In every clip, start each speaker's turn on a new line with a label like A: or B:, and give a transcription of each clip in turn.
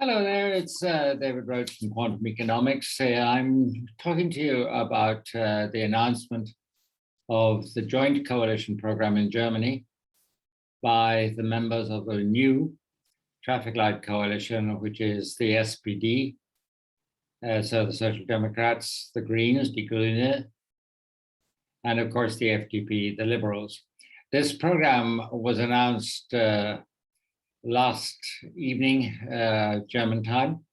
A: Hello there, it's David Roach from Quantum Economics. I'm talking to you about the announcement of the joint coalition program in Germany by the members of the new traffic light coalition, which is the SPD, so the Social Democrats, the Greens, die Gruene, and of course the FDP, the Liberals. This program was announced last evening, German time.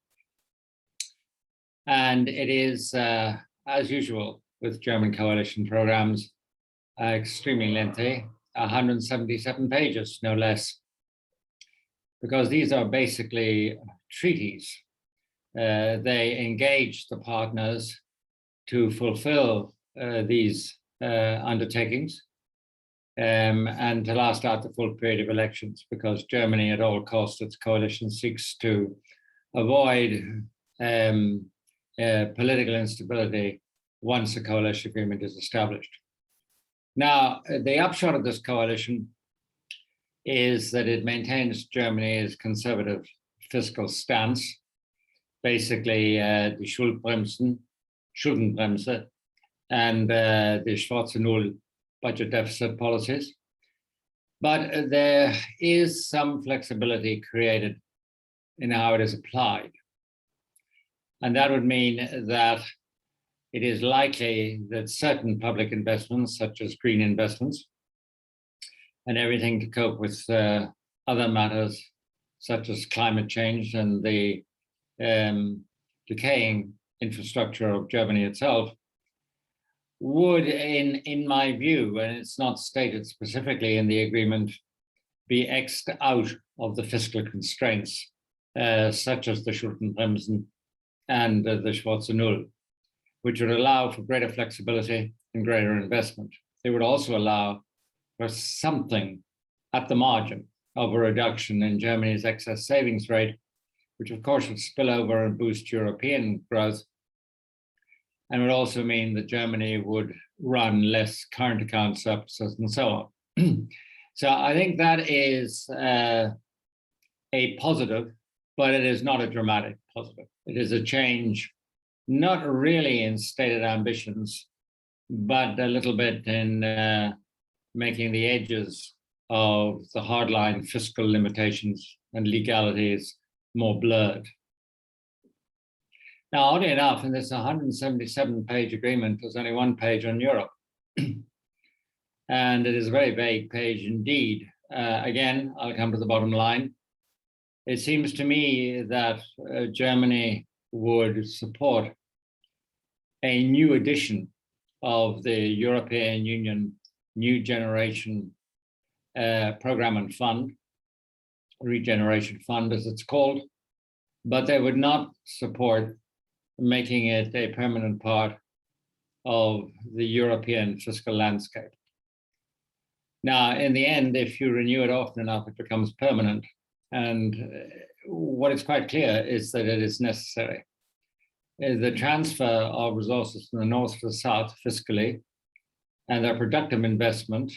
A: And it is, as usual with German coalition programs, extremely lengthy, 177 pages, no less, because these are basically treaties. They engage the partners to fulfill these undertakings. And to last out the full period of elections, because Germany, at all costs, its coalition seeks to avoid political instability once a coalition agreement is established. Now, the upshot of this coalition is that it maintains Germany's conservative fiscal stance, basically the Schuldenbremse, and the Schwarze Null budget deficit policies. But there is some flexibility created in how it is applied. And that would mean that it is likely that certain public investments, such as green investments, and everything to cope with other matters, such as climate change and the decaying infrastructure of Germany itself, would, in my view, and it's not stated specifically in the agreement, be X'd out of the fiscal constraints, such as the Schuldenbremsen and the Schwarze Null, which would allow for greater flexibility and greater investment. It would also allow for something at the margin of a reduction in Germany's excess savings rate, which of course would spill over and boost European growth, and would also mean that Germany would run less current account surpluses and so on. So I think that is a positive, but it is not a dramatic positive. It is a change, not really in stated ambitions, but a little bit in making the edges of the hardline fiscal limitations and legalities more blurred. Now, oddly enough, in this 177-page agreement, there's only one page on Europe. And it is a very vague page indeed. Again, I'll come to the bottom line. It seems to me that Germany would support a new edition of the European Union New Generation Program and Fund, Regeneration Fund as it's called, but they would not support making it a permanent part of the European fiscal landscape. Now, in the end, if you renew it often enough, it becomes permanent. And what is quite clear is that it is necessary. The transfer of resources from the north to the south fiscally, and their productive investment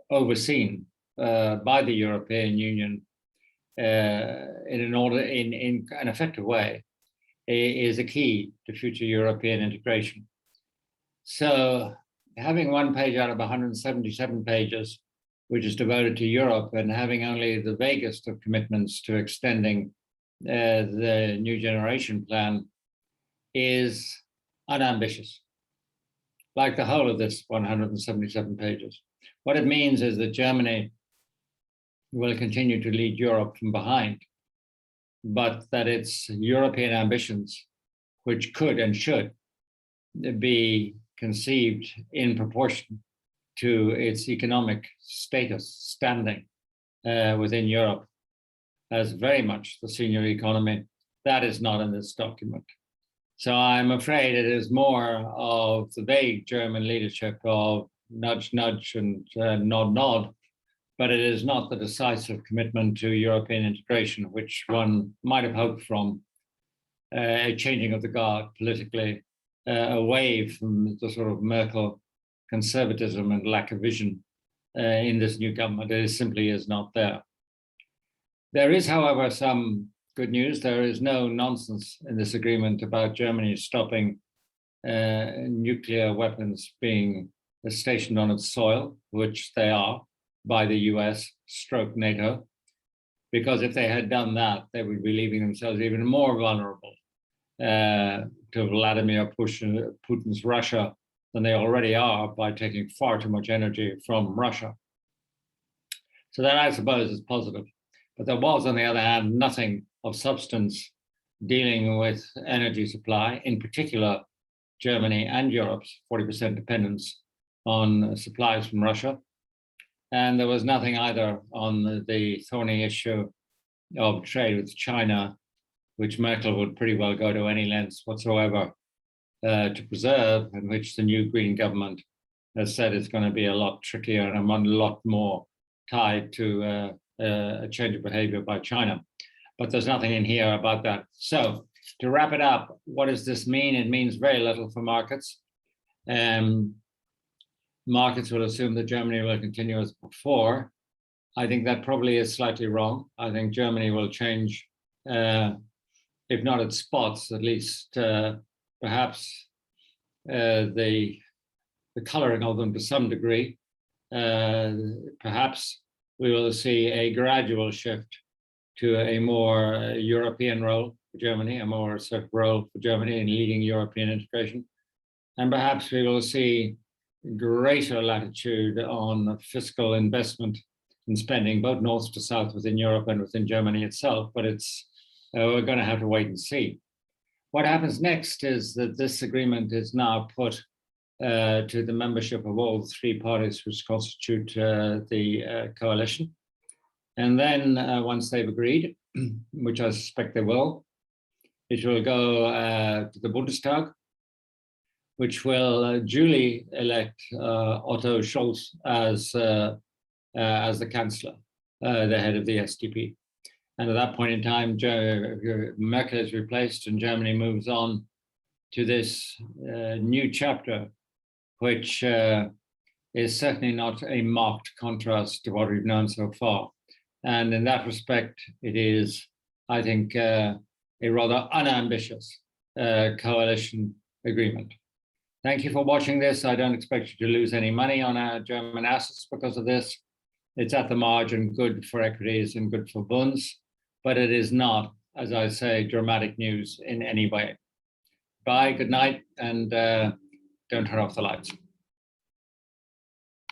A: overseen by the European Union in an effective way, is a key to future European integration. So having one page out of 177 pages, which is devoted to Europe, and having only the vaguest of commitments to extending the new generation plan, is unambitious, like the whole of this 177 pages. What it means is that Germany will continue to lead Europe from behind, but that its European ambitions, which could and should be conceived in proportion to its economic status, standing within Europe as very much the senior economy, that is not in this document. So I'm afraid it is more of the vague German leadership of nudge, nudge, and nod, nod, but it is not the decisive commitment to European integration, which one might have hoped from a changing of the guard politically, away from the sort of Merkel conservatism and lack of vision in this new government. It simply is not there. There is, however, some good news. There is no nonsense in this agreement about Germany stopping nuclear weapons being stationed on its soil, which they are by the US stroke NATO, because if they had done that, they would be leaving themselves even more vulnerable to Vladimir Putin's Russia than they already are by taking far too much energy from Russia. So that, I suppose, is positive. But there was, on the other hand, nothing of substance dealing with energy supply, in particular Germany and Europe's 40% dependence on supplies from Russia. And there was nothing either on the thorny issue of trade with China, which Merkel would pretty well go to any lengths whatsoever to preserve, and which the new Green government has said is going to be a lot trickier and a lot more tied to a change of behavior by China. But there's nothing in here about that. So to wrap it up, what does this mean? It means very little for markets. Markets will assume that Germany will continue as before. I think that probably is slightly wrong. I think Germany will change, if not at spots, at least perhaps the coloring of them to some degree. Perhaps we will see a gradual shift to a more European role for Germany, a more sort of role for Germany in leading European integration. And perhaps we will see greater latitude on fiscal investment and spending, both north to south within Europe and within Germany itself. But it's we're going to have to wait and see. What happens next is that this agreement is now put to the membership of all three parties which constitute the coalition. And then once they've agreed, which I suspect they will, it will go to the Bundestag, which will duly elect Otto Scholz as the Chancellor, the head of the SDP. And at that point in time, Merkel is replaced and Germany moves on to this new chapter, which is certainly not a marked contrast to what we've known so far. And in that respect, it is, I think, a rather unambitious coalition agreement. Thank you for watching this. I don't expect you to lose any money on our German assets because of this. It's at the margin good for equities and good for bonds, but it is not, as I say, dramatic news in any way. Bye, good night, and don't turn off the lights.